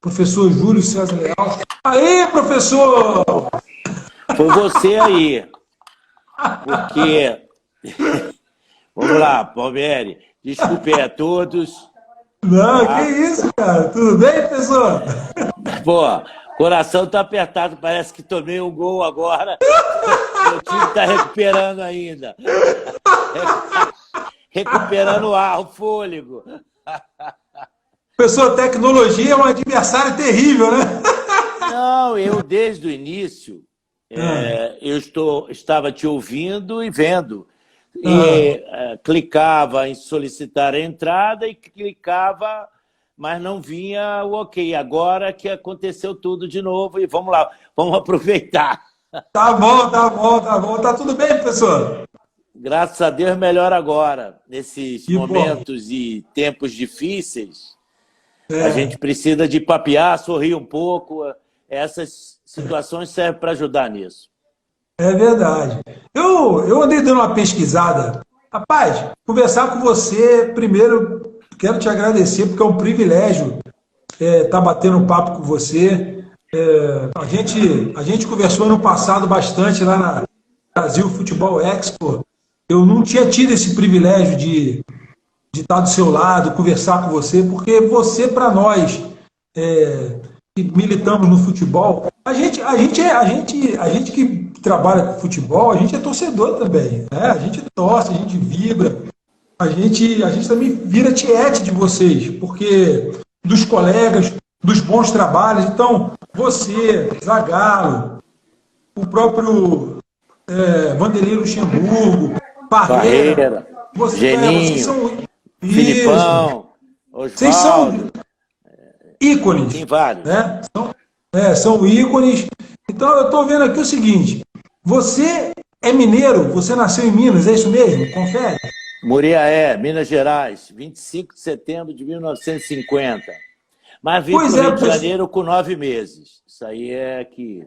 professor Júlio César Leal. Aê, professor! Foi você aí, porque... Vamos lá, Palmieri. Desculpe a todos. Não, que Tá? isso, cara? Tudo bem, professor? Pô, coração tá apertado, parece que tomei um gol agora. Meu time tá recuperando ainda. Recuperando o ar, o fôlego. Professor, tecnologia é um adversário terrível, né? Não, eu desde o início, estava te ouvindo e vendo. E clicava em solicitar a entrada e clicava, mas não vinha o ok. Agora que aconteceu tudo de novo e vamos lá, vamos aproveitar. Tá bom, tá bom, tá bom. Tá tudo bem, professor? Graças a Deus, melhor agora. Nesses Que bom. momentos e tempos difíceis, a gente precisa de papear, sorrir um pouco. Essas situações servem para ajudar nisso. É verdade. Eu andei dando uma pesquisada. Rapaz, conversar com você, primeiro, quero te agradecer, porque é um privilégio estar batendo um papo com você. A gente conversou ano passado bastante lá na Brasil Futebol Expo. Eu não tinha tido esse privilégio de estar do seu lado, conversar com você, porque você, para nós, que militamos no futebol, a gente que trabalha com futebol, a gente é torcedor também, né? A gente torce, a gente vibra, a gente também vira tiete de vocês, porque dos colegas, dos bons trabalhos. Então, você, Zagallo, o próprio Vanderlei Luxemburgo, Parreira, Barreira, vocês Geninho, são isso, Filipão, vocês são Osvaldo, tem ícones, vários. né? São ícones. Então, eu estou vendo aqui o seguinte: você é mineiro, você nasceu em Minas, é isso mesmo? Confere? Muriaé, Minas Gerais, 25 de setembro de 1950. Mas vim para Pois o é, Rio de professor. Janeiro com 9 meses. Isso aí é que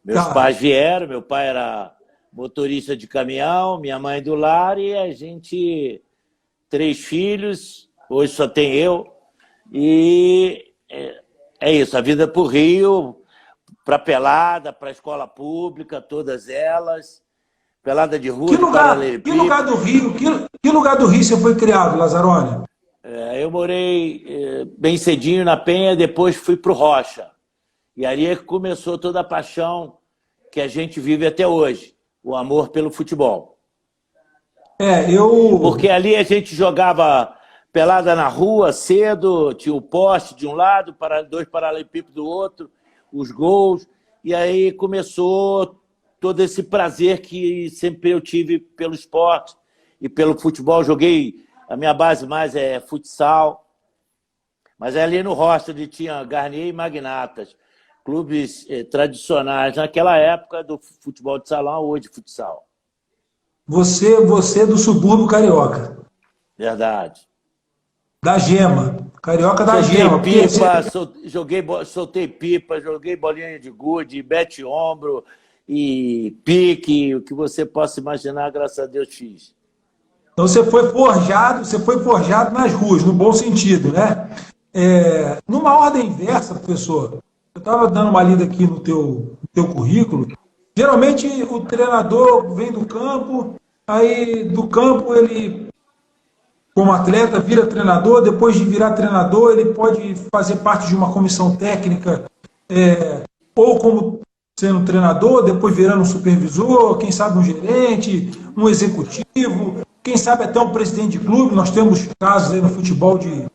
meus Tá. pais vieram, meu pai era motorista de caminhão, minha mãe do lar, e a gente, 3 filhos, hoje só tem eu. E é isso, a vida para o Rio, para Pelada, para a escola pública, todas elas. Pelada de Que rua, de lugar, que lugar paralelepípedo. do Rio, que lugar do Rio você foi criado, Lazzaroni? Eu morei bem cedinho na Penha, depois fui para o Rocha. E ali é que começou toda a paixão que a gente vive até hoje, o amor pelo futebol. Eu. Porque ali a gente jogava pelada na rua, cedo, tinha o poste de um lado, 2 paralelepípedos do outro, os gols, e aí começou todo esse prazer que sempre eu tive pelo esporte e pelo futebol. Joguei, a minha base mais é futsal, mas é ali no Rocha, onde tinha Garnier e Magnatas, clubes tradicionais naquela época do futebol de salão, hoje de futsal. Você é do subúrbio carioca, Verdade. da Gema, carioca da Soltei Gema, porque pipa, soltei pipa, joguei bolinha de gude, bete ombro e pique, o que você possa imaginar, graças a Deus fiz. então você foi forjado nas ruas, no bom sentido, né? Numa ordem inversa, professor, eu estava dando uma lida aqui no teu currículo. Geralmente o treinador vem do campo, aí do campo ele, como atleta, vira treinador. Depois de virar treinador, ele pode fazer parte de uma comissão técnica, ou como sendo treinador, depois virando um supervisor, quem sabe um gerente, um executivo, quem sabe até um presidente de clube. Nós temos casos aí no futebol de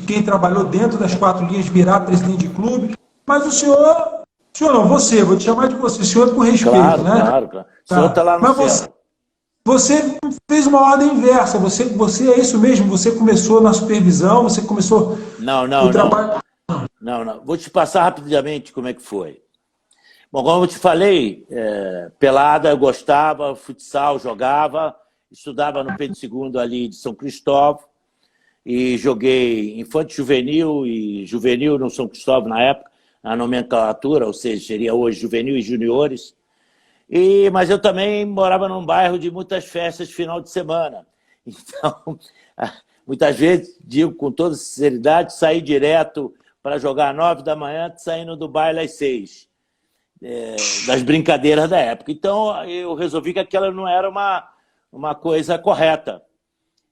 quem trabalhou dentro das 4 linhas virar presidente de clube. Mas o senhor não, você, vou te chamar de você, senhor com respeito, Claro, né? claro, claro. O senhor está Tá. lá no Mas céu. você fez uma ordem inversa. Você é isso mesmo? Você começou na supervisão, você começou Não, o não, não. trabalho. Não. Vou te passar rapidamente como é que foi. Bom, como eu te falei, pelada eu gostava, futsal jogava, estudava no Pedro II ali de São Cristóvão, e joguei infanto juvenil e juvenil no São Cristóvão na época, a nomenclatura, ou seja, seria hoje juvenil e juniores. Mas eu também morava num bairro de muitas festas de final de semana. Então, muitas vezes, digo com toda sinceridade, saí direto para jogar às 9 da manhã, saindo do baile às 6, das brincadeiras da época. Então, eu resolvi que aquela não era uma coisa correta.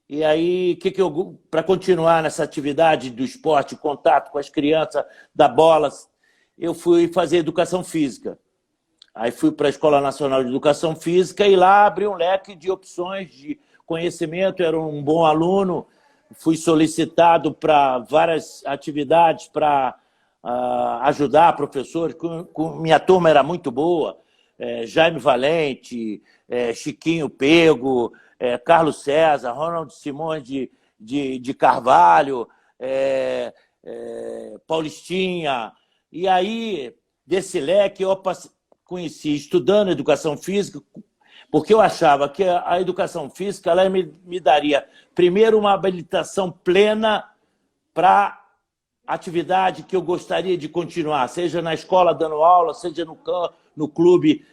E aí, para continuar nessa atividade do esporte, contato com as crianças, da bola, eu fui fazer educação física. Aí fui para a Escola Nacional de Educação Física e lá abri um leque de opções de conhecimento, era um bom aluno, fui solicitado para várias atividades para ajudar professores, minha turma era muito boa, Jaime Valente, Chiquinho Pego, Carlos César, Ronald Simões de Carvalho, Paulistinha. E aí, desse leque, eu conheci, estudando educação física, porque eu achava que a educação física ela me daria, primeiro, uma habilitação plena para atividade que eu gostaria de continuar, seja na escola dando aula, seja no clube,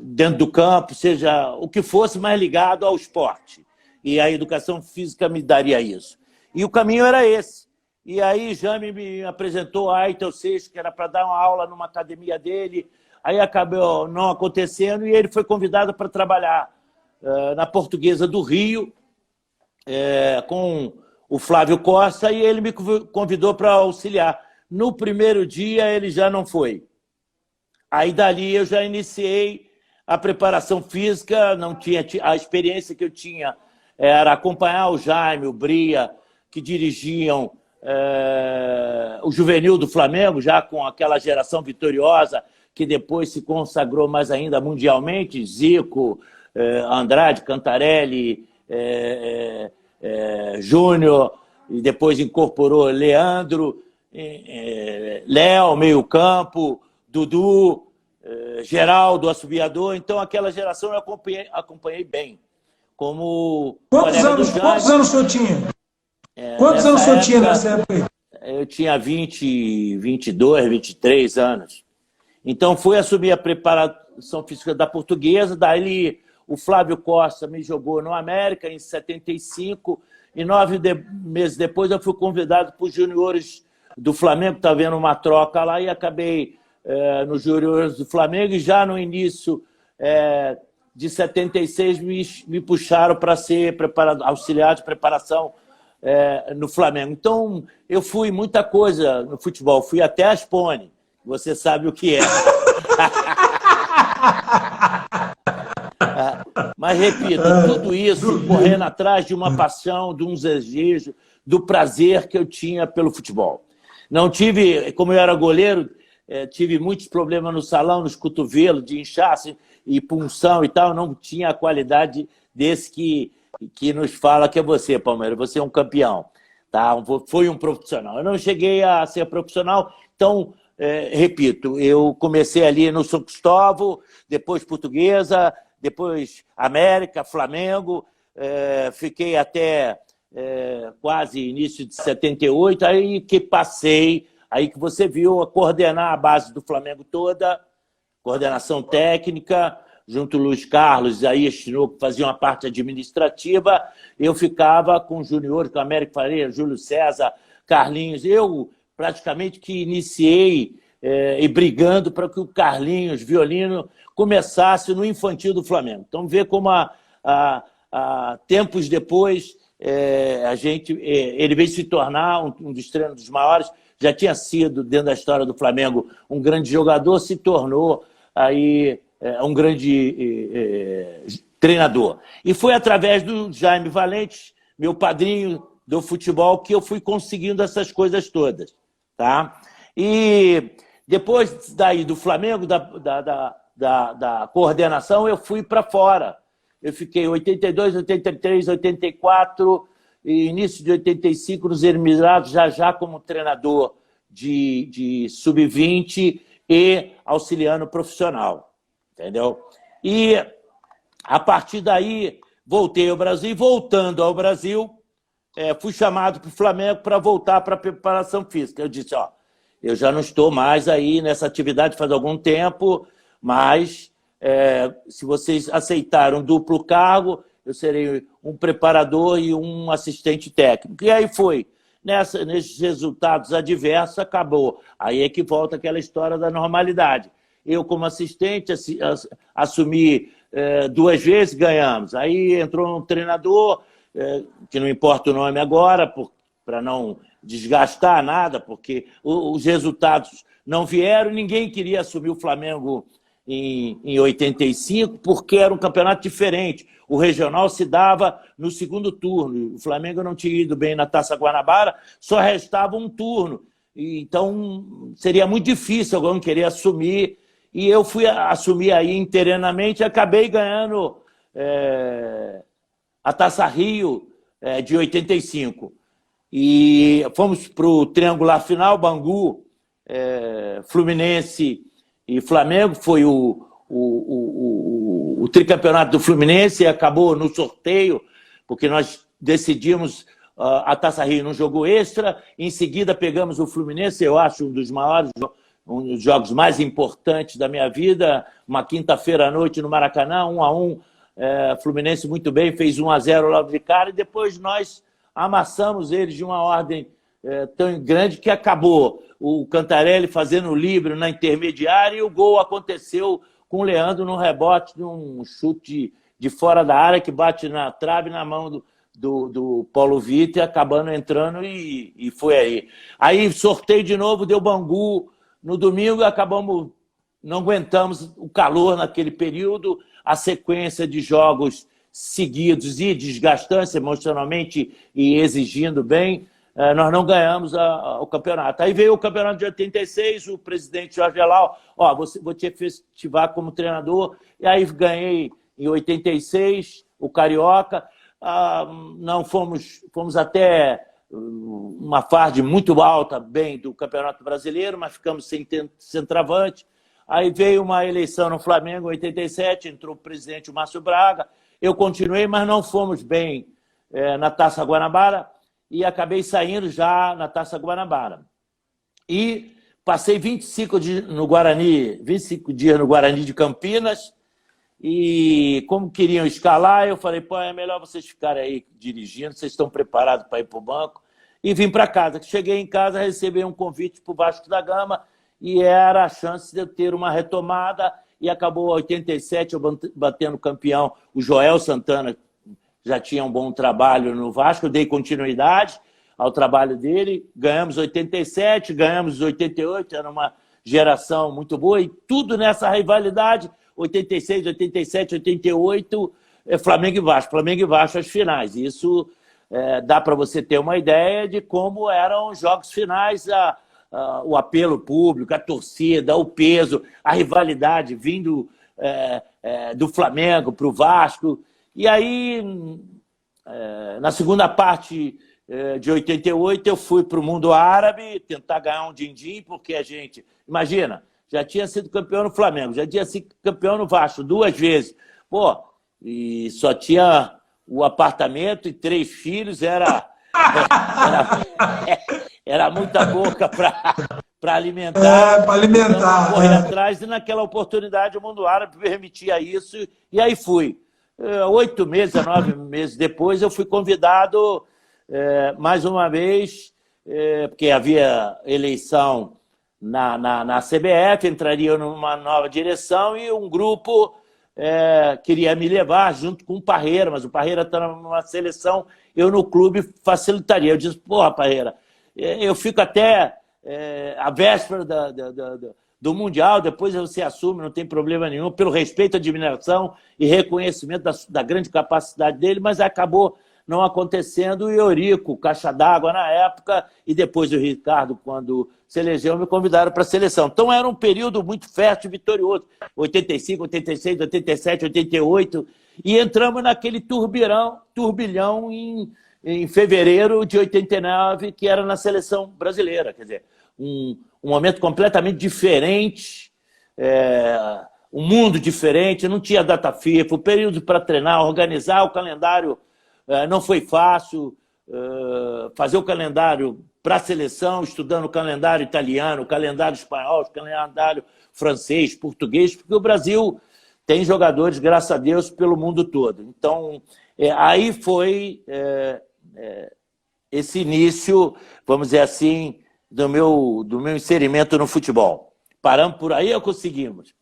dentro do campo, seja o que fosse mais ligado ao esporte. E a educação física me daria isso. E o caminho era esse. E aí Jaime me apresentou a Aitel Seixas, que era para dar uma aula numa academia dele. Aí acabou não acontecendo e ele foi convidado para trabalhar na Portuguesa do Rio, com o Flávio Costa, e ele me convidou para auxiliar. No primeiro dia ele já não foi. Aí dali eu já iniciei a preparação física, não tinha a experiência que eu tinha era acompanhar o Jaime, o Bria, que dirigiam o juvenil do Flamengo, já com aquela geração vitoriosa, que depois se consagrou mais ainda mundialmente, Zico, Andrade, Cantarelli, Júnior, e depois incorporou Leandro, Léo, meio-campo, Dudu, Geraldo, assobiador. Então, aquela geração eu acompanhei bem. Como quantos anos o senhor tinha? Quantos anos o senhor tinha nessa época? Eu tinha 20, 22, 23 anos. Então, fui assumir a preparação física da Portuguesa, daí o Flávio Costa me jogou no América em 75, e 9 meses depois eu fui convidado para os juniores do Flamengo, está havendo uma troca lá, e acabei nos juniores do Flamengo, e já no início de 76 me puxaram para ser auxiliar de preparação no Flamengo. Então, eu fui muita coisa no futebol, fui até a Spone, você sabe o que é. Mas, repito, tudo isso correndo atrás de uma paixão, de um desejo, do prazer que eu tinha pelo futebol. Não tive, como eu era goleiro, tive muitos problemas no salão, nos cotovelos, de inchaço e punção e tal, não tinha a qualidade desse que nos fala que é você, Palmeiras, você é um campeão, tá? Foi um profissional. Eu não cheguei a ser profissional, então... repito, eu comecei ali no São Cristóvão, depois Portuguesa, depois América, Flamengo, fiquei até quase início de 78, aí que passei, aí que você viu a coordenar a base do Flamengo toda, coordenação técnica, junto ao Luiz Carlos, aí que fazia uma parte administrativa, eu ficava com os juniores, com a América Faria, Júlio César, Carlinhos, eu praticamente que iniciei e brigando para que o Carlinhos, violino, começasse no infantil do Flamengo. Então, vê como tempos depois ele veio se tornar um dos treinos dos maiores, já tinha sido, dentro da história do Flamengo, um grande jogador, se tornou aí um grande treinador. E foi através do Jaime Valente, meu padrinho do futebol, que eu fui conseguindo essas coisas todas. Tá? E depois daí do Flamengo, da coordenação, eu fui para fora. Eu fiquei 82, 83, 84 e início de 85 nos Emirados, já como treinador de sub-20 e auxiliando profissional. Entendeu? E a partir daí voltei ao Brasil, e voltando ao Brasil, fui chamado para o Flamengo para voltar para a preparação física. Eu disse, eu já não estou mais aí nessa atividade faz algum tempo, mas se vocês aceitarem um duplo cargo, eu serei um preparador e um assistente técnico. E aí foi. nesses resultados adversos, acabou. Aí é que volta aquela história da normalidade. Eu, como assistente, assumi 2 vezes, ganhamos. Aí entrou um treinador, que não importa o nome agora, para não desgastar nada, porque os resultados não vieram, ninguém queria assumir o Flamengo em 85, porque era um campeonato diferente. O regional se dava no segundo turno. O Flamengo não tinha ido bem na Taça Guanabara, só restava um turno. Então, seria muito difícil alguém querer assumir. E eu fui assumir aí interinamente e acabei ganhando a Taça Rio de 85. E fomos para o triangular final, Bangu, Fluminense e Flamengo. Foi o tricampeonato do Fluminense, e acabou no sorteio, porque nós decidimos a Taça Rio num jogo extra. Em seguida pegamos o Fluminense, eu acho um dos jogos mais importantes da minha vida, uma quinta-feira à noite no Maracanã, 1-1, Fluminense muito bem, fez 1-0 logo de cara, e depois nós amassamos eles de uma ordem tão grande que acabou o Cantarelli fazendo o livre na intermediária, e o gol aconteceu com o Leandro no rebote de um chute de fora da área que bate na trave, na mão do Paulo Vitor, acabando entrando, e foi aí. Aí sorteio de novo, deu Bangu no domingo, e acabamos, não aguentamos o calor naquele período, a sequência de jogos seguidos e desgastantes emocionalmente e exigindo bem, nós não ganhamos o campeonato. Aí veio o campeonato de 86, o presidente Jorge Elal, vou te efetivar como treinador, e aí ganhei em 86 o Carioca. Não fomos até uma fase muito alta, bem, do Campeonato Brasileiro, mas ficamos sem centroavante. Aí veio uma eleição no Flamengo em 87, entrou o presidente Márcio Braga, eu continuei, mas não fomos bem na Taça Guanabara, e acabei saindo já na Taça Guanabara. E passei 25 dias no Guarani de Campinas, e como queriam escalar, eu falei, é melhor vocês ficarem aí dirigindo, vocês estão preparados para ir para o banco, e vim para casa. Cheguei em casa, recebi um convite para o Vasco da Gama, e era a chance de eu ter uma retomada, e acabou em 87, eu batendo campeão. O Joel Santana já tinha um bom trabalho no Vasco, eu dei continuidade ao trabalho dele, ganhamos 87, ganhamos 88, era uma geração muito boa, e tudo nessa rivalidade, 86, 87, 88, Flamengo e Vasco as finais. Isso dá para você ter uma ideia de como eram os jogos finais, o apelo público, a torcida, o peso, a rivalidade vindo do Flamengo para o Vasco. E aí, na segunda parte de 88, eu fui para o mundo árabe tentar ganhar um din-din, porque a gente, imagina, já tinha sido campeão no Flamengo, já tinha sido campeão no Vasco 2 vezes. E só tinha o apartamento e 3 filhos, era muita boca para alimentar. Para alimentar. Então, corri atrás, e naquela oportunidade o mundo árabe permitia isso, e aí fui. 8 meses a 9 meses depois, eu fui convidado mais uma vez, porque havia eleição na CBF, entraria numa nova direção, e um grupo queria me levar junto com o Parreira, mas o Parreira está numa seleção, eu no clube facilitaria. Eu disse, Parreira, eu fico até a véspera do Mundial, depois você assume, não tem problema nenhum, pelo respeito à admiração e reconhecimento da grande capacidade dele, mas acabou não acontecendo. O Eurico, caixa d'água na época, e depois o Ricardo, quando se elegeu, me convidaram para a seleção. Então era um período muito fértil e vitorioso, 85, 86, 87, 88, e entramos naquele turbilhão em fevereiro de 89, que era na seleção brasileira. Quer dizer, um momento completamente diferente, um mundo diferente, não tinha data FIFA, o período para treinar, organizar o calendário não foi fácil, fazer o calendário para a seleção, estudando o calendário italiano, o calendário espanhol, o calendário francês, português, porque o Brasil tem jogadores, graças a Deus, pelo mundo todo. Então, aí foi esse início, vamos dizer assim, do meu inserimento no futebol. Paramos por aí ou conseguimos?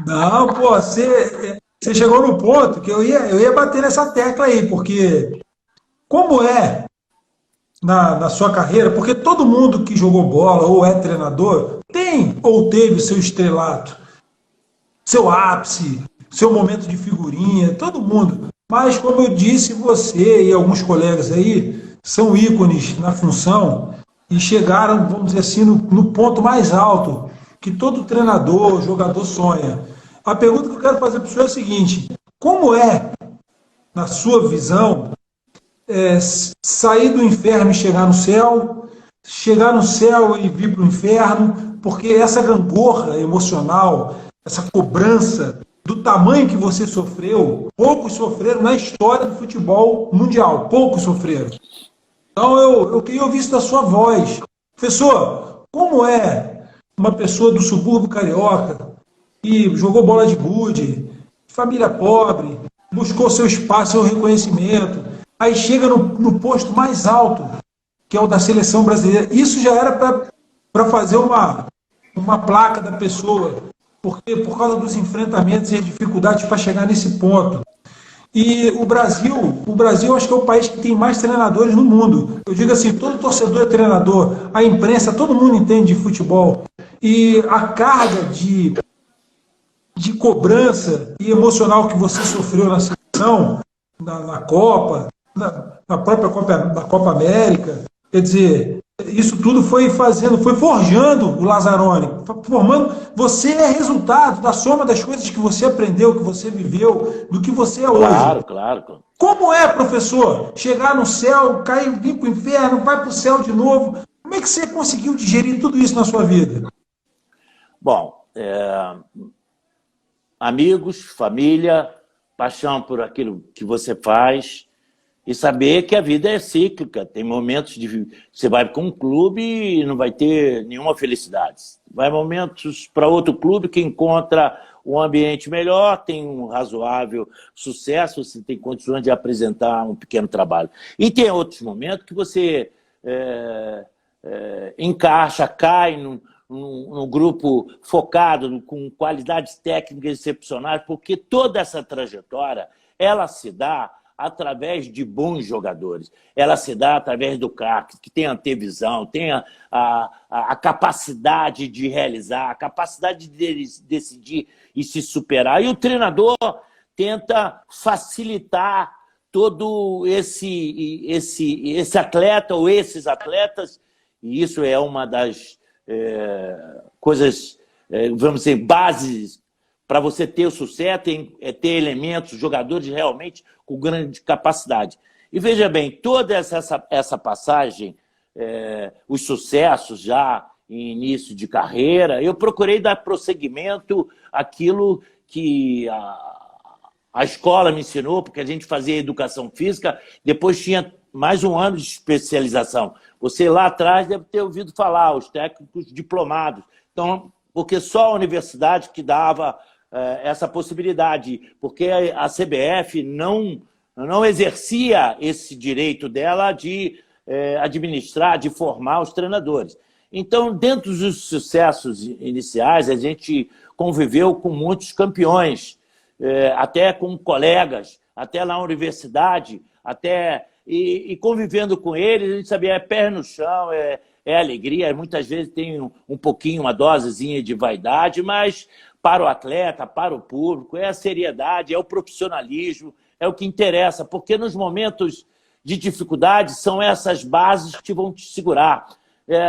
Não, pô, você chegou no ponto que eu ia bater nessa tecla aí, porque como é na sua carreira, porque todo mundo que jogou bola ou é treinador tem ou teve seu estrelato, seu ápice, seu momento de figurinha, todo mundo. Mas, como eu disse, você e alguns colegas aí são ícones na função e chegaram, vamos dizer assim, no ponto mais alto que todo treinador, jogador sonha. A pergunta que eu quero fazer para o senhor é a seguinte: como é, na sua visão, sair do inferno e chegar no céu e vir para o inferno, porque essa gangorra emocional, essa cobrança do tamanho que você sofreu, poucos sofreram na história do futebol mundial, poucos sofreram. Então eu queria ouvir isso da sua voz. Professor, como é uma pessoa do subúrbio carioca que jogou bola de gude, família pobre, buscou seu espaço, seu reconhecimento, aí chega no posto mais alto, que é o da seleção brasileira. Isso já era para fazer uma placa da pessoa, porque por causa dos enfrentamentos e as dificuldades para chegar nesse ponto. E o Brasil acho que é o país que tem mais treinadores no mundo. Eu digo assim, todo torcedor é treinador, a imprensa, todo mundo entende de futebol. E a carga de cobrança e emocional que você sofreu na seleção, na Copa, na própria Copa América, quer dizer, isso tudo foi forjando o Lazzaroni, formando. Você é resultado da soma das coisas que você aprendeu, que você viveu, do que você é hoje. Claro, claro. Como é, professor, chegar no céu, cair, vir para o inferno, vai para o céu de novo? Como é que você conseguiu digerir tudo isso na sua vida? Bom, amigos, família, paixão por aquilo que você faz e saber que a vida é cíclica. Tem momentos de você vai para um clube e não vai ter nenhuma felicidade. Vai momentos para outro clube que encontra um ambiente melhor, tem um razoável sucesso, você tem condições de apresentar um pequeno trabalho. E tem outros momentos que você encaixa, cai num grupo focado, com qualidades técnicas excepcionais, porque toda essa trajetória, ela se dá através de bons jogadores. Ela se dá através do craque, que tem antevisão, tem a capacidade de realizar, a capacidade de decidir e se superar. E o treinador tenta facilitar todo esse atleta ou esses atletas, e isso é uma das coisas, vamos dizer, bases para você ter o sucesso, ter elementos, jogadores realmente com grande capacidade. E veja bem, toda essa passagem, os sucessos já em início de carreira, eu procurei dar prosseguimento àquilo que a escola me ensinou, porque a gente fazia educação física, depois tinha mais um ano de especialização. Você lá atrás deve ter ouvido falar, os técnicos diplomados. Então, porque só a universidade que dava essa possibilidade, porque a CBF não exercia esse direito dela de administrar, de formar os treinadores. Então, dentro dos sucessos iniciais, a gente conviveu com muitos campeões, até com colegas, até na universidade, e convivendo com eles, a gente sabia, pé no chão, alegria, muitas vezes tem um pouquinho, uma dosezinha de vaidade, mas para o atleta, para o público, é a seriedade, é o profissionalismo, é o que interessa, porque nos momentos de dificuldade são essas bases que vão te segurar.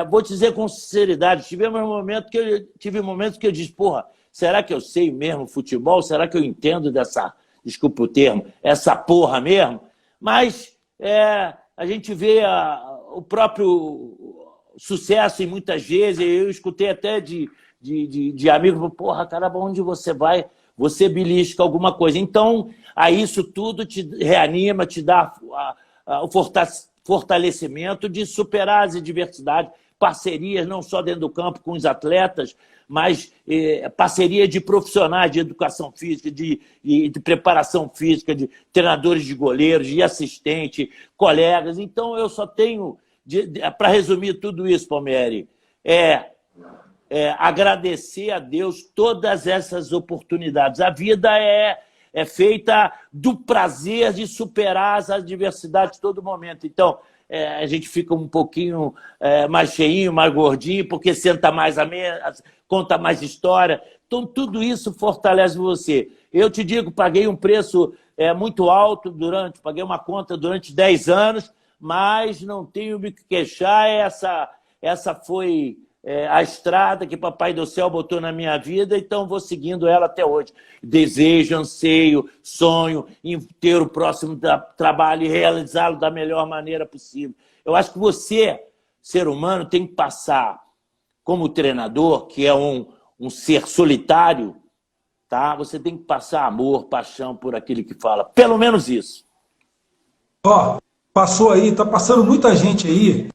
Vou te dizer com sinceridade, tive momentos que eu disse, porra, será que eu sei mesmo futebol? Será que eu entendo dessa, desculpa o termo, essa porra mesmo? Mas a gente vê o próprio sucesso e muitas vezes, eu escutei até de amigos, porra, caramba, onde você vai, você belisca alguma coisa. Então, isso tudo te reanima, te dá o fortalecimento de superar as adversidades, parcerias, não só dentro do campo com os atletas, mas parceria de profissionais de educação física, de preparação física, de treinadores de goleiros, de assistente, colegas. Então, eu só tenho, para resumir tudo isso, Palmieri, agradecer a Deus todas essas oportunidades. A vida é feita do prazer de superar as adversidades a todo momento. Então, a gente fica um pouquinho mais cheinho, mais gordinho, porque senta mais à mesa, conta mais história. Então, tudo isso fortalece você. Eu te digo, paguei um preço muito alto paguei uma conta durante 10 anos, mas não tenho me que queixar. Essa foi a estrada que Papai do Céu botou na minha vida, então vou seguindo ela até hoje. Desejo, anseio, sonho em ter o próximo trabalho e realizá-lo da melhor maneira possível. Eu acho que você, ser humano, tem que passar, como treinador, que é um ser solitário, tá? Você tem que passar amor, paixão por aquele que fala. Pelo menos isso. Ó, passou aí, tá passando muita gente aí,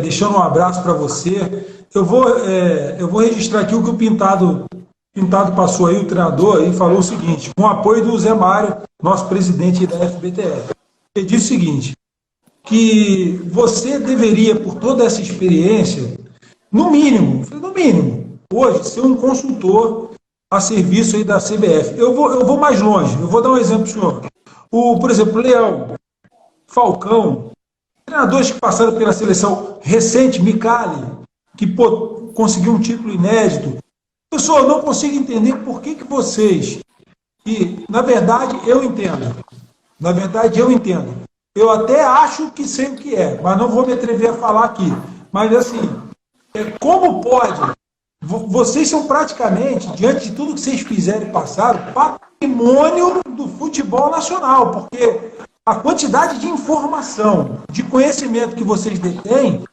deixando um abraço para você. Eu vou registrar aqui o que o Pintado passou aí, o treinador, e falou o seguinte, com o apoio do Zé Mário, nosso presidente da FBTF. Ele disse o seguinte, que você deveria, por toda essa experiência, no mínimo, hoje, ser um consultor a serviço aí da CBF. Eu vou mais longe, eu vou dar um exemplo para o senhor. Por exemplo, Leão, Falcão, treinadores que passaram pela seleção recente, Micali, que conseguiu um título inédito. Pessoal, eu não consigo entender por que vocês, e na verdade eu entendo, eu até acho que sei o que mas não vou me atrever a falar aqui, mas assim, como pode, vocês são praticamente, diante de tudo que vocês fizeram e passaram, patrimônio do futebol nacional, porque a quantidade de informação, de conhecimento que vocês detêm,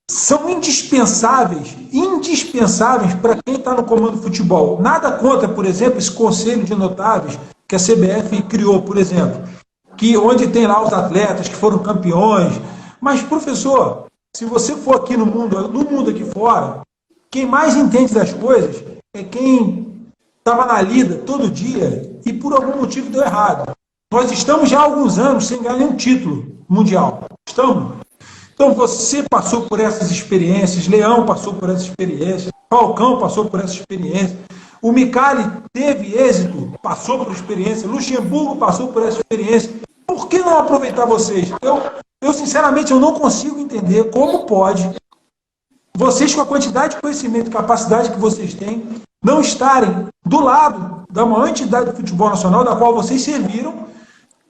são indispensáveis para quem está no comando do futebol. Nada contra, por exemplo, esse conselho de notáveis que a CBF criou, por exemplo, onde tem lá os atletas que foram campeões. Mas, professor, se você for aqui no mundo aqui fora, quem mais entende das coisas é quem estava na lida todo dia e por algum motivo deu errado. Nós estamos já há alguns anos sem ganhar nenhum título mundial. Estamos? Então, você passou por essas experiências, Leão passou por essas experiências, Falcão passou por essa experiência, o Micali teve êxito, passou por experiência, Luxemburgo passou por essa experiência. Por que não aproveitar vocês? Eu sinceramente, eu não consigo entender como pode vocês, com a quantidade de conhecimento e capacidade que vocês têm, não estarem do lado da maior entidade do futebol nacional, da qual vocês serviram,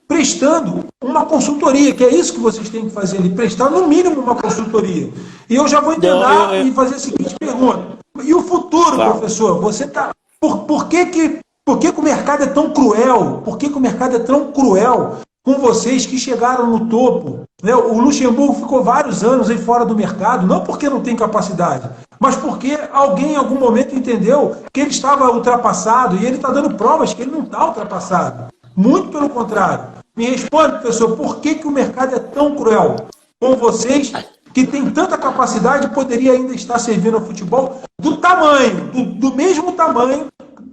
prestando uma consultoria, que é isso que vocês têm que fazer ali, prestar no mínimo uma consultoria. E eu já vou tentar e fazer a seguinte pergunta. E o futuro, professor? Você tá, por que o mercado é tão cruel? Por que o mercado é tão cruel com vocês que chegaram no topo? Né? O Luxemburgo ficou vários anos aí fora do mercado, não porque não tem capacidade, mas porque alguém em algum momento entendeu que ele estava ultrapassado e ele está dando provas que ele não está ultrapassado. Muito pelo contrário. Me responde, professor, por que o mercado é tão cruel com vocês, que tem tanta capacidade e poderia ainda estar servindo ao futebol do mesmo tamanho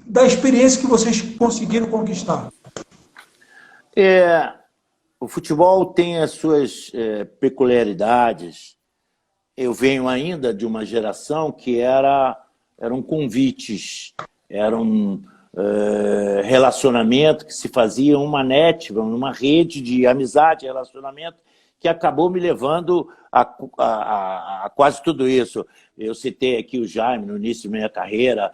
da experiência que vocês conseguiram conquistar? O futebol tem as suas peculiaridades. Eu venho ainda de uma geração que eram convites, eram relacionamento que se fazia uma rede de amizade, relacionamento, que acabou me levando a quase tudo isso. Eu citei aqui o Jaime no início da minha carreira,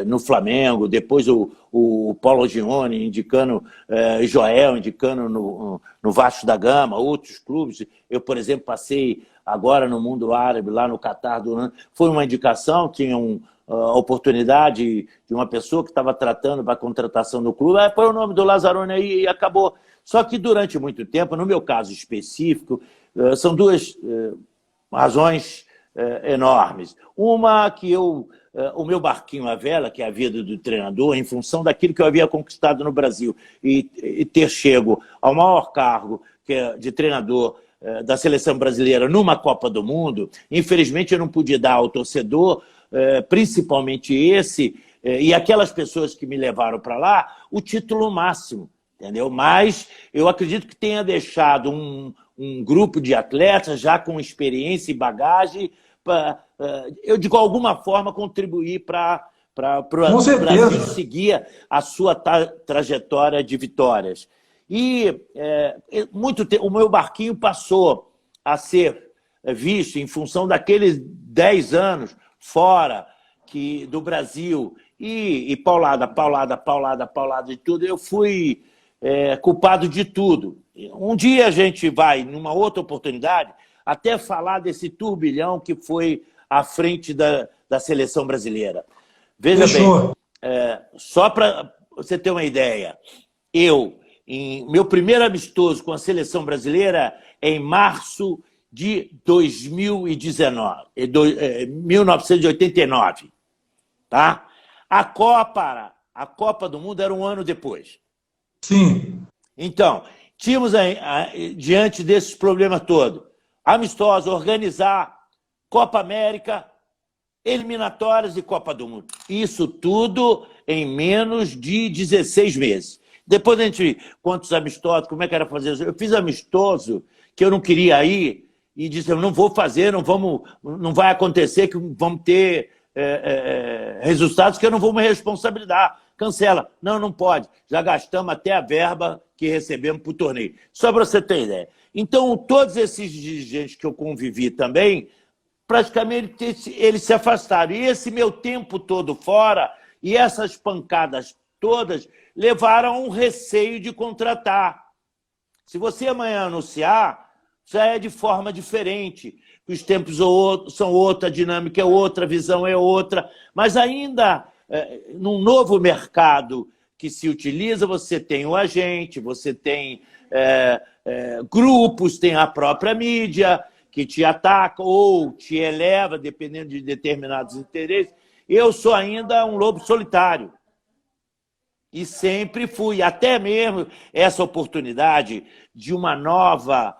no Flamengo, depois o Paulo Gione indicando, Joel indicando no Vasco da Gama, outros clubes. Eu, por exemplo, passei agora no mundo árabe, lá no Catar, foi uma indicação, tinha a oportunidade de uma pessoa que estava tratando para a contratação do clube, põe o nome do Lazzaroni aí e acabou. Só que durante muito tempo, no meu caso específico, são duas razões enormes. Uma que o meu barquinho à vela, que é a vida do treinador, em função daquilo que eu havia conquistado no Brasil e ter chego ao maior cargo que é de treinador da seleção brasileira numa Copa do Mundo. Infelizmente, eu não pude dar ao torcedor, principalmente esse, e aquelas pessoas que me levaram para lá, o título máximo, entendeu? Mas eu acredito que tenha deixado um grupo de atletas já com experiência e bagagem para, eu de alguma forma, contribuir para o Brasil seguir a sua trajetória de vitórias. E o meu barquinho passou a ser visto em função daqueles 10 anos fora do Brasil, e paulada de tudo, eu fui culpado de tudo. Um dia a gente vai, numa outra oportunidade, até falar desse turbilhão que foi à frente da seleção brasileira. Veja bem, só para você ter uma ideia, meu primeiro amistoso com a seleção brasileira é em março de 1989. Tá? A Copa do Mundo era um ano depois. Sim. Então, tínhamos diante desses problemas todos, amistosos, organizar Copa América, eliminatórias e Copa do Mundo. Isso tudo em menos de 16 meses. Depois a gente, quantos amistosos, como é que era fazer isso? Eu fiz amistoso que eu não queria ir e disse, eu não vou fazer, não vai acontecer que vamos ter resultados que eu não vou me responsabilizar. Cancela. Não pode. Já gastamos até a verba que recebemos para o torneio. Só para você ter ideia. Então, todos esses dirigentes que eu convivi também, praticamente eles se afastaram. E esse meu tempo todo fora, e essas pancadas todas, levaram a um receio de contratar. Se você amanhã anunciar, já é de forma diferente. Os tempos são outra, a dinâmica é outra, a visão é outra. Mas ainda, num novo mercado que se utiliza, você tem o agente, você tem grupos, tem a própria mídia que te ataca ou te eleva, dependendo de determinados interesses. Eu sou ainda um lobo solitário. E sempre fui, até mesmo essa oportunidade de uma nova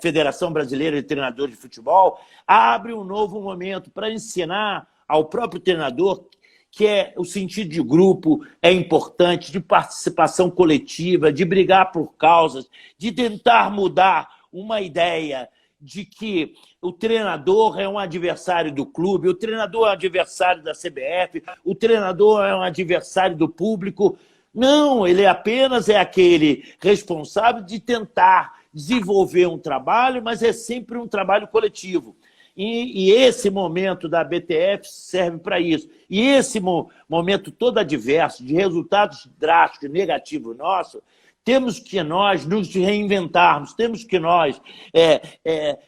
Federação Brasileira de Treinadores de Futebol abre um novo momento para ensinar ao próprio treinador que o sentido de grupo é importante, de participação coletiva, de brigar por causas, de tentar mudar uma ideia de que o treinador é um adversário do clube, o treinador é um adversário da CBF, o treinador é um adversário do público. Não, ele apenas é aquele responsável de tentar desenvolver um trabalho, mas é sempre um trabalho coletivo. E esse momento da BTF serve para isso. E esse momento todo adverso, de resultados drásticos, negativos nossos, temos que nós nos reinventarmos, temos que nós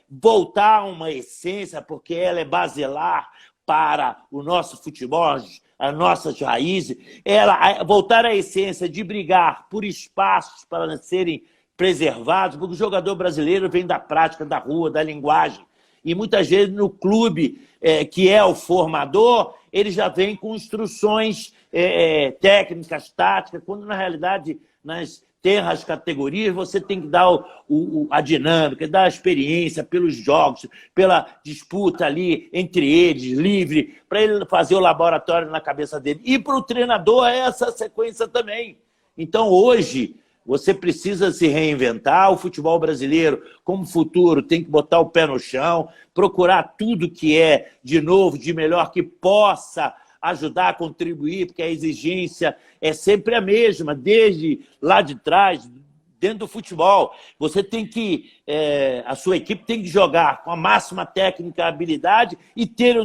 voltar a uma essência, porque ela é basilar para o nosso futebol, as nossas raízes, voltar à essência de brigar por espaços para serem preservados, porque o jogador brasileiro vem da prática, da rua, da linguagem. E muitas vezes no clube, que é o formador, ele já vem com instruções técnicas, táticas, quando na realidade nas terras categorias você tem que dar a dinâmica, dar a experiência pelos jogos, pela disputa ali entre eles, livre, para ele fazer o laboratório na cabeça dele. E para o treinador é essa sequência também. Então hoje você precisa se reinventar. O futebol brasileiro, como futuro, tem que botar o pé no chão, procurar tudo que é de novo, de melhor, que possa ajudar a contribuir, porque a exigência é sempre a mesma, desde lá de trás, dentro do futebol. Você tem que, a sua equipe tem que jogar com a máxima técnica, habilidade e ter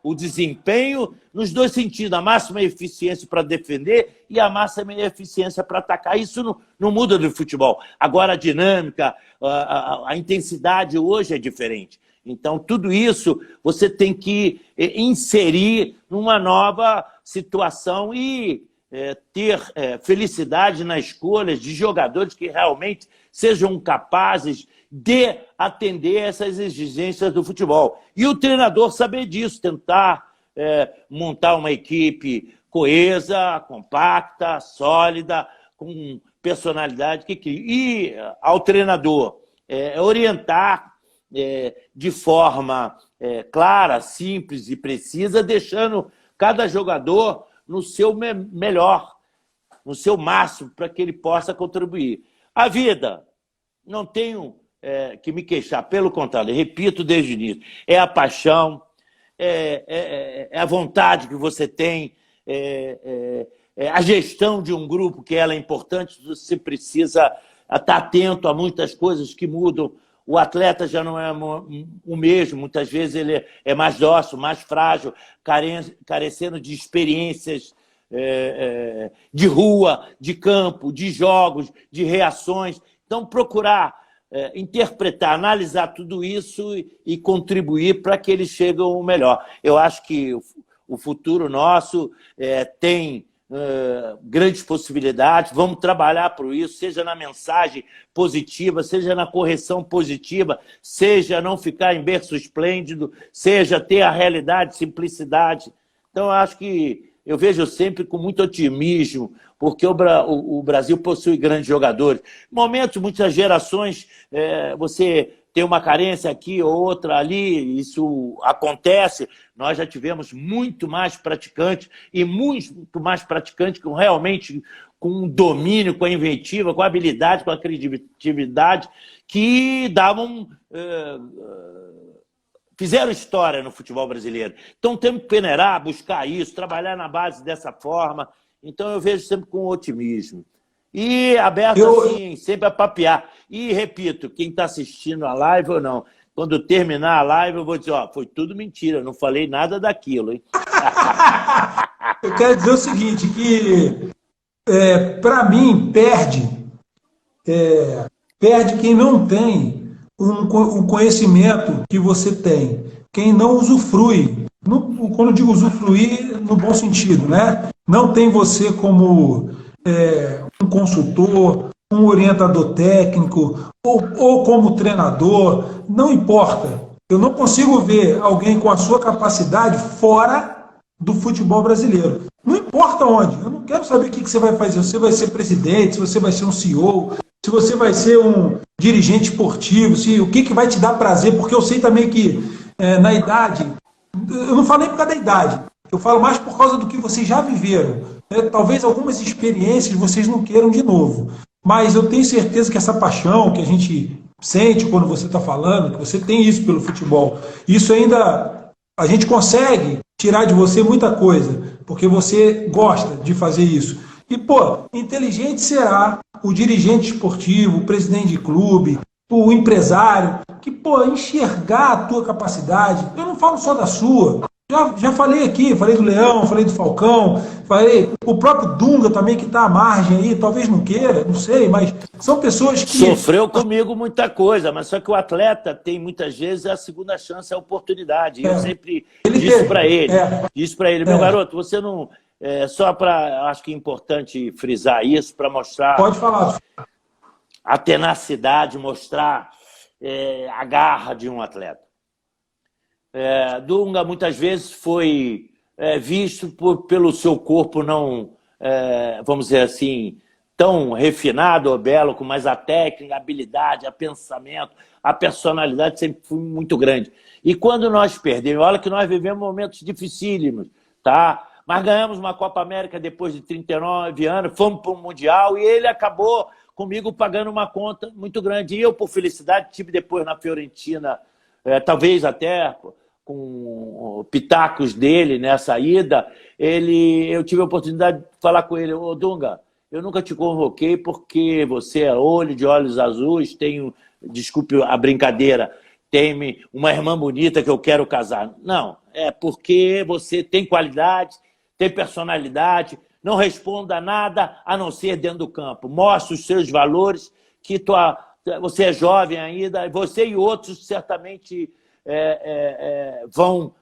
o desempenho nos dois sentidos, a máxima eficiência para defender e a máxima eficiência para atacar. Isso não muda do futebol. Agora a dinâmica, a intensidade hoje é diferente. Então, tudo isso você tem que inserir numa nova situação e ter felicidade nas escolhas de jogadores que realmente sejam capazes de atender essas exigências do futebol. E o treinador saber disso, tentar montar uma equipe coesa, compacta, sólida, com personalidade que cria. E ao treinador, orientar de forma clara, simples e precisa, deixando cada jogador no seu melhor, no seu máximo, para que ele possa contribuir. A vida, não tenho que me queixar, pelo contrário, repito desde o início, é a paixão, é a vontade que você tem, a gestão de um grupo, que ela é importante, você precisa estar atento a muitas coisas que mudam. O atleta já não é o mesmo, muitas vezes ele é mais dócil, mais frágil, carecendo de experiências de rua, de campo, de jogos, de reações. Então, procurar interpretar, analisar tudo isso e contribuir para que eles cheguem ao melhor. Eu acho que o futuro nosso tem grandes possibilidades, vamos trabalhar por isso, seja na mensagem positiva, seja na correção positiva, seja não ficar em berço esplêndido, seja ter a realidade, simplicidade. Então, eu acho que eu vejo sempre com muito otimismo, porque o Brasil possui grandes jogadores. Momentos, muitas gerações, você tem uma carência aqui ou outra ali, isso acontece. Nós já tivemos muito mais praticantes, e muito mais praticantes realmente com um domínio, com a inventiva, com a habilidade, com a criatividade, que davam... fizeram história no futebol brasileiro. Então temos que peneirar, buscar isso, trabalhar na base dessa forma. Então eu vejo sempre com otimismo. E aberto assim, sempre a papear. E repito, quem está assistindo a live ou não, quando terminar a live eu vou dizer, foi tudo mentira, eu não falei nada daquilo, hein? Eu quero dizer o seguinte, que para mim perde quem não tem um conhecimento que você tem, quem não usufrui. Quando eu digo usufruir, no bom sentido, né? Não tem você como um consultor, um orientador técnico, ou como treinador, não importa. Eu não consigo ver alguém com a sua capacidade fora do futebol brasileiro. Não importa onde. Eu não quero saber o que você vai fazer. Se você vai ser presidente, se você vai ser um CEO, se você vai ser um dirigente esportivo, o que vai te dar prazer, porque eu sei também que na idade, eu não falo nem por causa da idade, eu falo mais por causa do que vocês já viveram. Talvez algumas experiências vocês não queiram de novo, mas eu tenho certeza que essa paixão que a gente sente quando você está falando, que você tem isso pelo futebol, isso ainda a gente consegue tirar de você muita coisa, porque você gosta de fazer isso. E, inteligente será o dirigente esportivo, o presidente de clube, o empresário, que, enxergar a tua capacidade. Eu não falo só da sua. Já falei aqui, falei do Leão, falei do Falcão, falei o próprio Dunga também, que está à margem aí, talvez não queira, não sei, mas são pessoas que... Sofreu comigo muita coisa, mas só que o atleta tem muitas vezes a segunda chance, a oportunidade. Eu sempre disse para ele, meu garoto, você não... só para, acho que é importante frisar isso, para mostrar... Pode falar. A tenacidade, mostrar a garra de um atleta. Dunga muitas vezes foi visto pelo seu corpo não, vamos dizer assim, tão refinado ou belo, mas a técnica, a habilidade, o pensamento, a personalidade sempre foi muito grande. E quando nós perdemos, olha que nós vivemos momentos dificílimos, tá? Mas ganhamos uma Copa América depois de 39 anos, fomos para o Mundial e ele acabou comigo pagando uma conta muito grande. E eu, por felicidade, tive depois na Fiorentina, talvez até com pitacos dele nessa ida, eu tive a oportunidade de falar com ele, Dunga, eu nunca te convoquei porque você é olho de olhos azuis, desculpe a brincadeira, tem uma irmã bonita que eu quero casar. Não, é porque você tem qualidade, tem personalidade, não responda a nada a não ser dentro do campo. Mostre os seus valores, que você é jovem ainda, você e outros certamente vão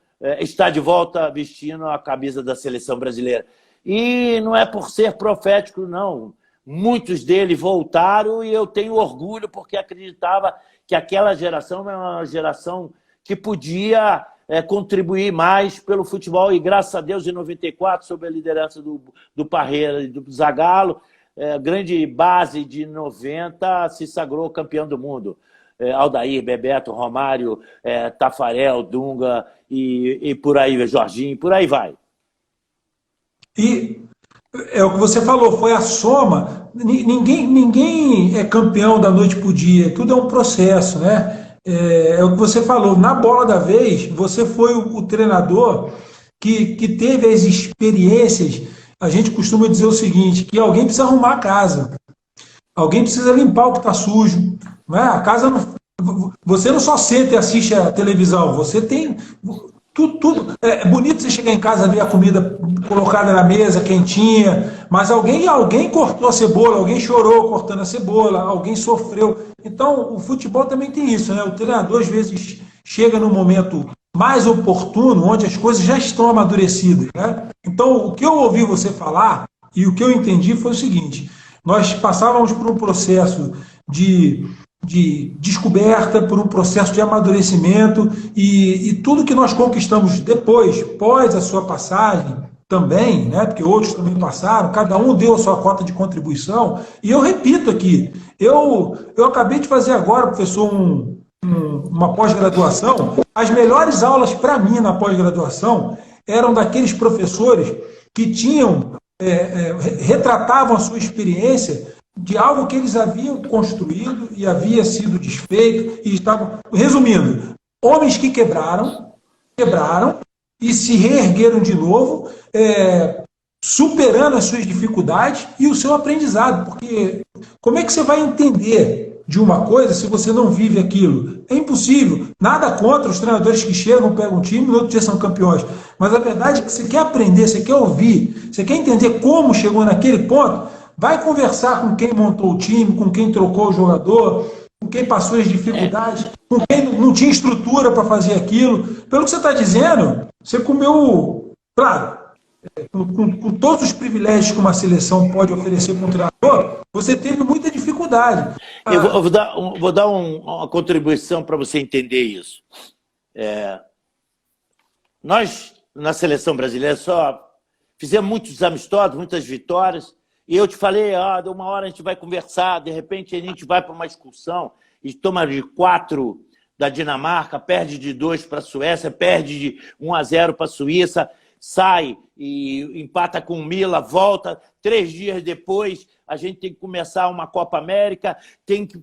estar de volta vestindo a camisa da seleção brasileira. E não é por ser profético, não. Muitos deles voltaram e eu tenho orgulho porque acreditava que aquela geração era uma geração que podia contribuir mais pelo futebol. E graças a Deus, em 94, sob a liderança do Parreira e do Zagallo, grande base de 90 se sagrou campeão do mundo. Aldair, Bebeto, Romário, Tafarel, Dunga e por aí, Jorginho, por aí vai. E é o que você falou, foi a soma. Ninguém é campeão da noite para o dia, tudo é um processo, né? É o que você falou, na bola da vez, você foi o treinador que teve as experiências. A gente costuma dizer o seguinte, que alguém precisa arrumar a casa, alguém precisa limpar o que está sujo, né? A casa não, você não só senta e assiste a televisão, você tem tudo. É bonito você chegar em casa e ver a comida colocada na mesa, quentinha, mas alguém cortou a cebola, alguém chorou cortando a cebola, alguém sofreu. Então, o futebol também tem isso, né? O treinador, às vezes, chega no momento mais oportuno, onde as coisas já estão amadurecidas, né? Então, o que eu ouvi você falar e o que eu entendi foi o seguinte: nós passávamos por um processo de descoberta, por um processo de amadurecimento, e tudo que nós conquistamos depois, pós a sua passagem também, né, porque outros também passaram, cada um deu a sua cota de contribuição, e eu repito aqui, eu acabei de fazer agora, professor, uma pós-graduação. As melhores aulas para mim na pós-graduação eram daqueles professores que retratavam a sua experiência de algo que eles haviam construído e havia sido desfeito e estavam... Resumindo, homens que quebraram e se reergueram de novo, superando as suas dificuldades e o seu aprendizado, porque como é que você vai entender de uma coisa se você não vive aquilo? É impossível. Nada contra os treinadores que chegam, pegam um time e no outro dia são campeões, mas a verdade é que você quer aprender, você quer ouvir, você quer entender como chegou naquele ponto. Vai conversar com quem montou o time, com quem trocou o jogador, com quem passou as dificuldades, com quem não tinha estrutura para fazer aquilo. Pelo que você está dizendo, você comeu, claro, com todos os privilégios que uma seleção pode oferecer para um treinador, você teve muita dificuldade. Eu vou dar uma contribuição para você entender isso. Nós, na seleção brasileira, só fizemos muitos amistosos, muitas vitórias. E eu te falei, de uma hora a gente vai conversar, de repente a gente vai para uma excursão e toma de 4 da Dinamarca, perde de 2 para a Suécia, perde de 1-0 para a Suíça, sai e empata com o Mila, volta. 3 dias depois a gente tem que começar uma Copa América, tem que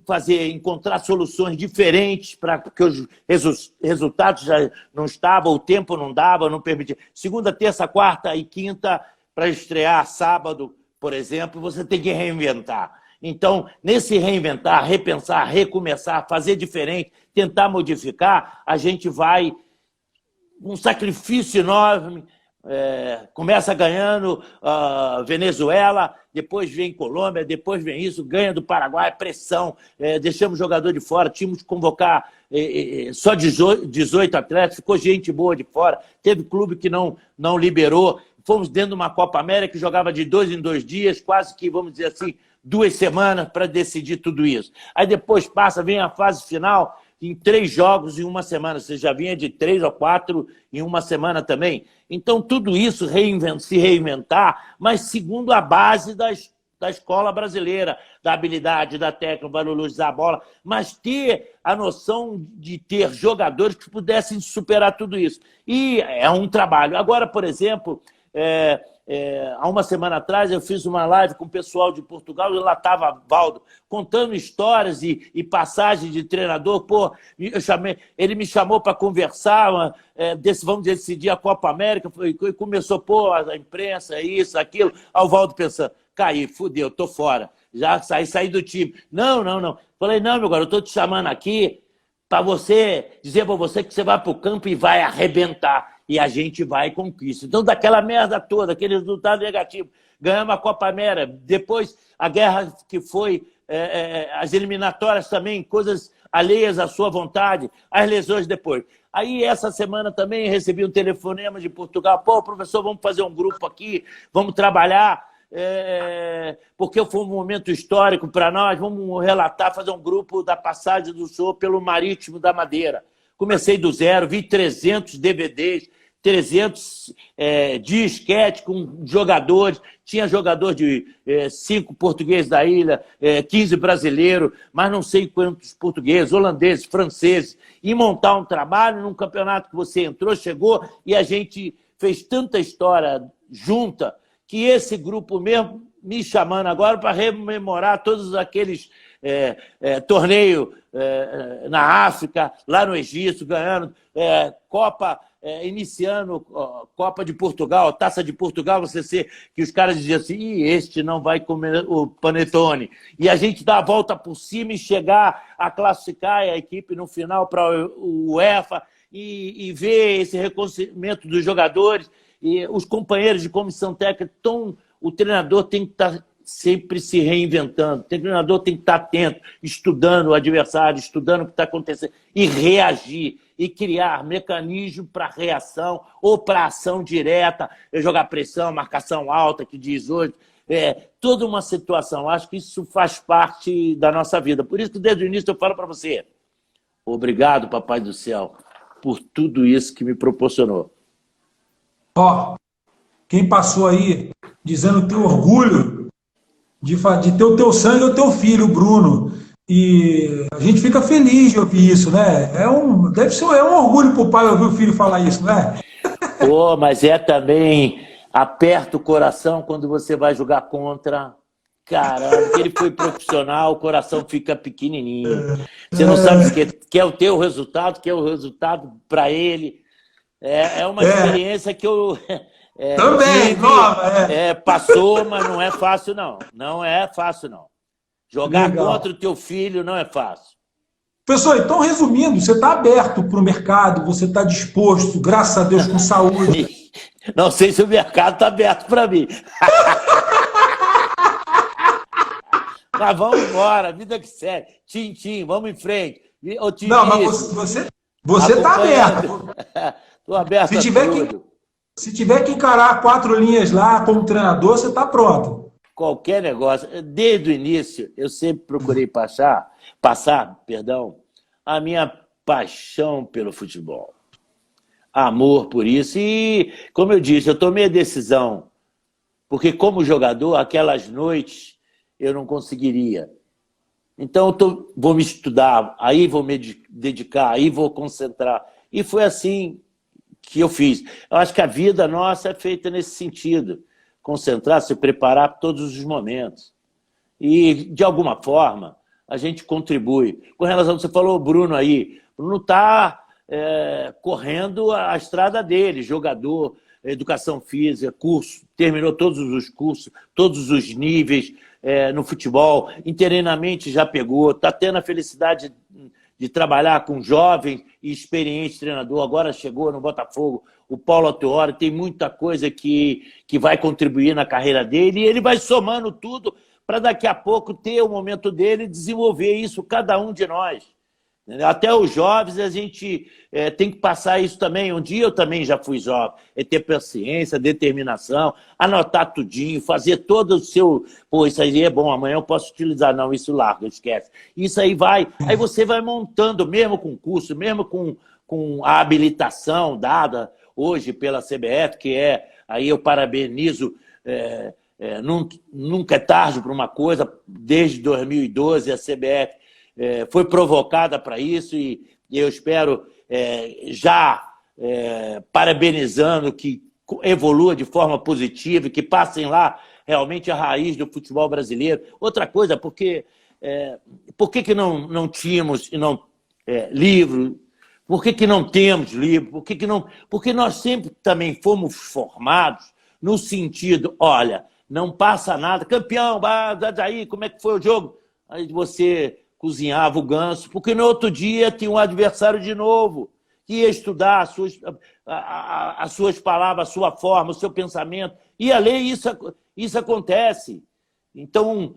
encontrar soluções diferentes, porque os resultados já não estavam, o tempo não dava, não permitia. Segunda, terça, quarta e quinta para estrear sábado, por exemplo, você tem que reinventar. Então, nesse reinventar, repensar, recomeçar, fazer diferente, tentar modificar, a gente vai um sacrifício enorme. Começa ganhando Venezuela, depois vem Colômbia, depois vem isso, ganha do Paraguai, pressão, deixamos jogador de fora, tínhamos que convocar só 18 atletas, ficou gente boa de fora, teve clube que não liberou. Fomos dentro de uma Copa América que jogava de 2 em 2 dias, quase que, vamos dizer assim, 2 semanas para decidir tudo isso. Aí depois vem a fase final em 3 jogos em uma semana. Você já vinha de 3 ou 4 em uma semana também. Então, tudo isso se reinventar, mas segundo a base da escola brasileira, da habilidade, da técnica, valorizar a bola, mas ter a noção de ter jogadores que pudessem superar tudo isso. E é um trabalho. Agora, por exemplo... há uma semana atrás eu fiz uma live com o pessoal de Portugal e lá estava Valdo contando histórias e passagens de treinador. Ele me chamou para conversar, vamos decidir a Copa América, e começou, a imprensa, isso, aquilo. Aí o Valdo pensando, caí, fudeu, tô fora, já saí do time. Não. Falei, não, meu garoto, eu estou te chamando aqui para dizer para você que você vai para o campo e vai arrebentar. E a gente vai e conquista. Então, daquela merda toda, aquele resultado negativo, ganhamos a Copa América, depois a guerra que foi, as eliminatórias também, coisas alheias à sua vontade, as lesões depois. Aí, essa semana também, recebi um telefonema de Portugal, professor, vamos fazer um grupo aqui, vamos trabalhar, porque foi um momento histórico para nós, vamos relatar, fazer um grupo da passagem do senhor pelo Marítimo da Madeira. Comecei do zero, vi 300 DVDs, 300 disquete com jogadores, tinha jogador de 5 portugueses da ilha, 15 brasileiros, mas não sei quantos portugueses, holandeses, franceses, e montar um trabalho num campeonato que você entrou, chegou, e a gente fez tanta história junta, que esse grupo mesmo, me chamando agora para rememorar todos aqueles torneios na África, lá no Egito, ganhando Copa, iniciando Copa de Portugal, Taça de Portugal, que os caras diziam assim, este não vai comer o panetone. E a gente dá a volta por cima e chegar a classificar a equipe no final para o UEFA e ver esse reconhecimento dos jogadores e os companheiros de comissão técnica. O treinador tem que estar sempre se reinventando, o treinador tem que estar atento, estudando o adversário, estudando o que está acontecendo e reagir e criar mecanismo para reação ou para ação direta, jogar pressão, marcação alta, que diz hoje, toda uma situação. Acho que isso faz parte da nossa vida. Por isso que desde o início eu falo para você, obrigado, Papai do Céu, por tudo isso que me proporcionou. Quem passou aí dizendo que tem orgulho de ter o teu sangue é o teu filho, o Bruno. E a gente fica feliz de ouvir isso, né? Deve ser um orgulho para o pai ouvir o filho falar isso, né? Pô, mas também, aperta o coração quando você vai jogar contra. Caramba, porque ele foi profissional, o coração fica pequenininho. Você não sabe se quer o teu resultado, quer o resultado para ele. É uma experiência que eu... Também, nova, passou, mas não é fácil, não. Não é fácil, não. Jogar Legal. contra o teu filho não é fácil. Pessoal, então, resumindo, você está aberto para o mercado, você está disposto, graças a Deus, com saúde. Não sei se o mercado está aberto para mim. Mas vamos embora, vida que segue. Tim, vamos em frente. Não, mas você está aberto. Estou aberto a tudo. Se tiver que encarar 4 linhas lá como treinador, você está pronto. Qualquer negócio. Desde o início, eu sempre procurei passar a minha paixão pelo futebol. Amor por isso. E, como eu disse, eu tomei a decisão, porque como jogador, aquelas noites eu não conseguiria. Então, vou me estudar, aí vou me dedicar, aí vou concentrar. E foi assim que eu fiz. Eu acho que a vida nossa é feita nesse sentido. Concentrar, se preparar para todos os momentos. E, de alguma forma, a gente contribui. Com relação ao que você falou, Bruno aí, Bruno está correndo a estrada dele, jogador, educação física, curso, terminou todos os cursos, todos os níveis no futebol, internamente já pegou, está tendo a felicidade de trabalhar com jovem e experiente treinador, agora chegou no Botafogo, o Paulo Autuori, tem muita coisa que vai contribuir na carreira dele, e ele vai somando tudo para daqui a pouco ter o momento dele e desenvolver isso, cada um de nós. Até os jovens, a gente tem que passar isso também. Um dia eu também já fui jovem. É ter paciência, determinação, anotar tudinho, fazer todo o seu... Pô, isso aí é bom, amanhã eu posso utilizar. Não, isso larga, esquece. Isso aí vai... Aí você vai montando, mesmo com curso, mesmo com a habilitação dada hoje pela CBF, que aí eu parabenizo... nunca é tarde para uma coisa. Desde 2012 a CBF foi provocada para isso e eu espero parabenizando que evolua de forma positiva e que passem lá realmente a raiz do futebol brasileiro. Outra coisa, por que não tínhamos livro? Por que não temos livro? Porque nós sempre também fomos formados no sentido, olha, não passa nada, campeão, daí, como é que foi o jogo? Aí você cozinhava o ganso, porque no outro dia tinha um adversário de novo, que ia estudar as suas palavras, a sua forma, o seu pensamento, ia ler, isso acontece. Então,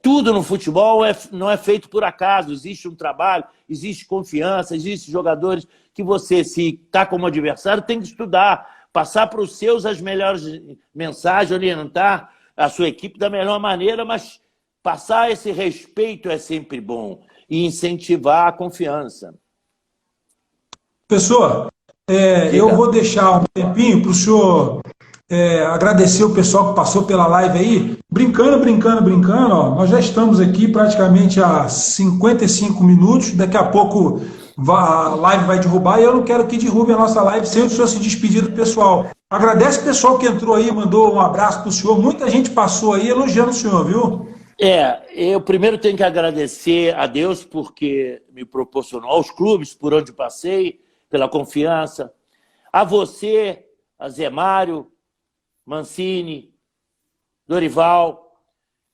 tudo no futebol não é feito por acaso, existe um trabalho, existe confiança, existem jogadores que você, se está como adversário, tem que estudar, passar para os seus as melhores mensagens, orientar a sua equipe da melhor maneira, mas passar esse respeito é sempre bom e incentivar a confiança. Pessoal, Eu vou deixar um tempinho para o senhor agradecer o pessoal que passou pela live aí. Brincando, ó, nós já estamos aqui praticamente há 55 minutos. Daqui a pouco a live vai derrubar e eu não quero que derrube a nossa live sem o senhor se despedir do pessoal. Agradece o pessoal que entrou aí, mandou um abraço para o senhor. Muita gente passou aí elogiando o senhor, viu? Eu primeiro tenho que agradecer a Deus porque me proporcionou, aos clubes por onde passei, pela confiança, a você, a Zé Mário, Mancini, Dorival,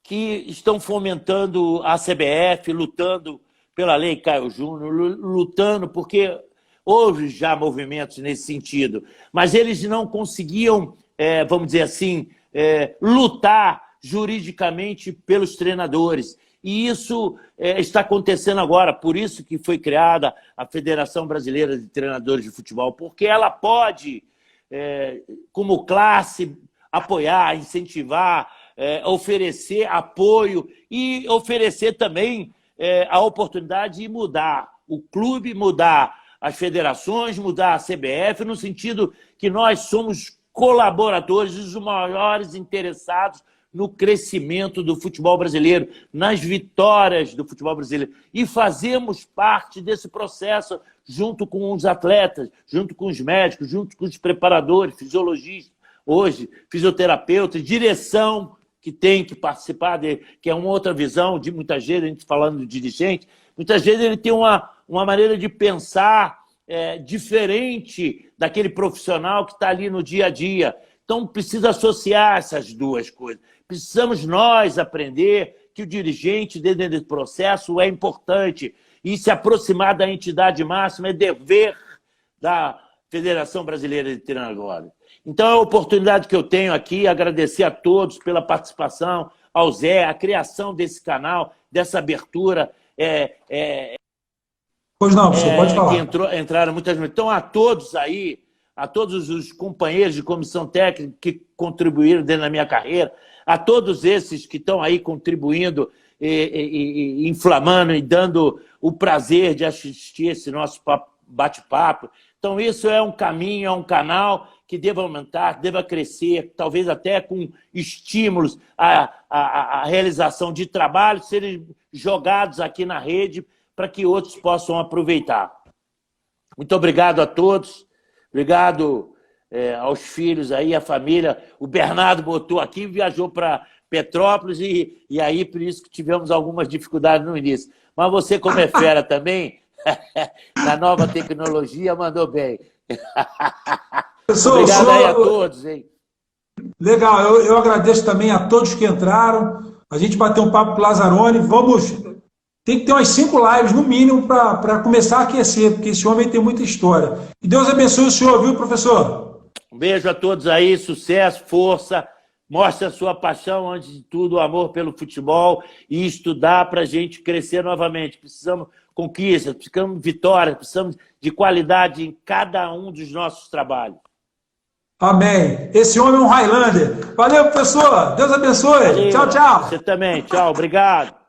que estão fomentando a CBF, lutando pela lei Caio Júnior, lutando porque houve já movimentos nesse sentido, mas eles não conseguiam, vamos dizer assim, lutar juridicamente pelos treinadores. E isso está acontecendo agora, por isso que foi criada a Federação Brasileira de Treinadores de Futebol, porque ela pode, como classe, apoiar, incentivar, oferecer apoio e oferecer também a oportunidade de mudar o clube, mudar as federações, mudar a CBF, no sentido que nós somos colaboradores, os maiores interessados no crescimento do futebol brasileiro, nas vitórias do futebol brasileiro. E fazemos parte desse processo junto com os atletas, junto com os médicos, junto com os preparadores, fisiologistas, hoje, fisioterapeutas, direção que tem que participar, que é uma outra visão de muita gente, a gente falando de dirigente, muitas vezes ele tem uma maneira de pensar diferente daquele profissional que está ali no dia a dia. Então, precisa associar essas duas coisas. Precisamos nós aprender que o dirigente, dentro desse processo, é importante. E se aproximar da entidade máxima é dever da Federação Brasileira de Treinadores. Então, é a oportunidade que eu tenho aqui, agradecer a todos pela participação, ao Zé, a criação desse canal, dessa abertura. Pois não, professor, pode falar. Que entraram muitas vezes. Então, a todos aí, a todos os companheiros de comissão técnica que contribuíram dentro da minha carreira, a todos esses que estão aí contribuindo, inflamando e dando o prazer de assistir esse nosso bate-papo. Então, isso é um caminho, é um canal que deva aumentar, deva crescer, talvez até com estímulos à realização de trabalhos serem jogados aqui na rede para que outros possam aproveitar. Muito obrigado a todos. Obrigado aos filhos aí, a família. O Bernardo botou aqui, viajou para Petrópolis e aí por isso que tivemos algumas dificuldades no início. Mas você, como é fera também, na nova tecnologia, mandou bem. Obrigado aí a todos, hein? Legal, eu agradeço também a todos que entraram. A gente bateu um papo com o Lazzaroni. Tem que ter umas 5 lives, no mínimo, para começar a aquecer, porque esse homem tem muita história. E Deus abençoe o senhor, viu, professor? Um beijo a todos aí, sucesso, força. Mostre a sua paixão, antes de tudo, o amor pelo futebol e estudar para a gente crescer novamente. Precisamos de conquistas, precisamos de vitórias, precisamos de qualidade em cada um dos nossos trabalhos. Amém. Esse homem é um Highlander. Valeu, professor. Deus abençoe. Valeu. Tchau, tchau. Você também. Tchau. Obrigado.